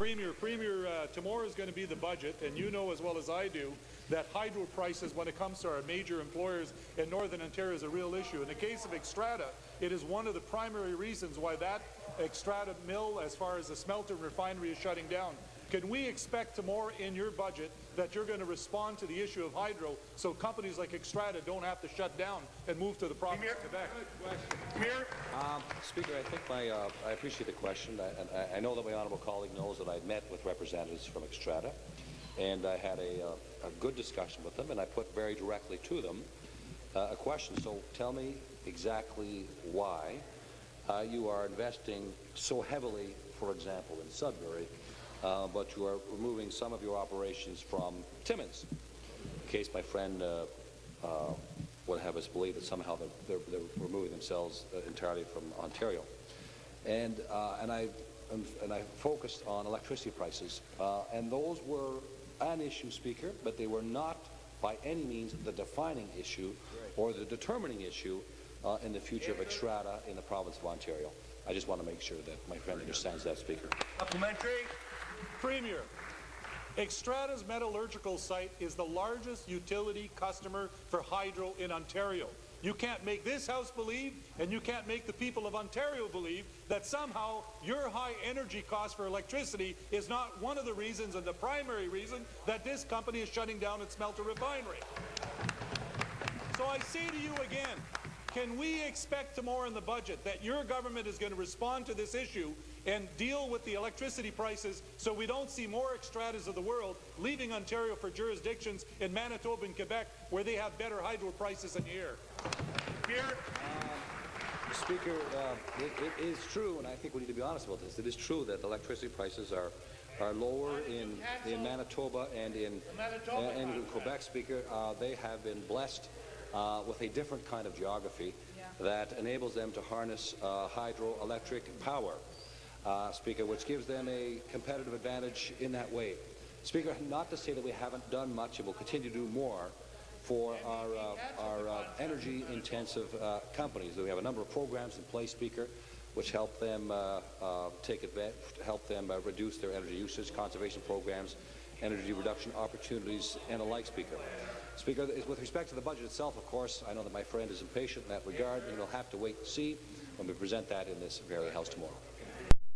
Premier, tomorrow is going to be the budget, and you know as well as I do that hydro prices, when it comes to our major employers in Northern Ontario, is a real issue. In the case of Xstrata, it is one of the primary reasons why that Xstrata mill, as far as the smelter and refinery, is shutting down. Can we expect tomorrow in your budget that you're going to respond to the issue of hydro so companies like Xstrata don't have to shut down and move to the province of Quebec? Speaker, I think I appreciate the question. I know that my honourable colleague knows that I met with representatives from Xstrata, and I had a good discussion with them, and I put very directly to them a question. So tell me exactly why you are investing so heavily, for example, in Sudbury, but you are removing some of your operations from Timmins. In case my friend would have us believe that somehow they're removing themselves entirely from Ontario. And I focused on electricity prices, and those were an issue, Speaker, but they were not by any means the defining issue or the determining issue in the future of Xstrata in the province of Ontario. I just want to make sure that my friend understands that, Speaker. Supplementary. Premier, Xstrata's metallurgical site is the largest utility customer for hydro in Ontario. You can't make this House believe, and you can't make the people of Ontario believe, that somehow your high energy cost for electricity is not one of the reasons and the primary reason that this company is shutting down its smelter refinery. So I say to you again, can we expect tomorrow in the budget that your government is going to respond to this issue and deal with the electricity prices so we don't see more Xstratas of the world leaving Ontario for jurisdictions in Manitoba and Quebec where they have better hydro prices than here? Speaker, it is true, and I think we need to be honest about this. It is true that electricity prices are lower in Manitoba and in Quebec, Speaker. They have been blessed with a different kind of geography that enables them to harness hydroelectric power, Speaker, which gives them a competitive advantage in that way. Speaker, not to say that we haven't done much and will continue to do more for our energy-intensive companies. We have a number of programs in place, Speaker, which help them reduce their energy usage, conservation programs, energy reduction opportunities, and the like, Speaker. Speaker, with respect to the budget itself, of course, I know that my friend is impatient in that regard, and we'll have to wait and see when we present that in this very House tomorrow.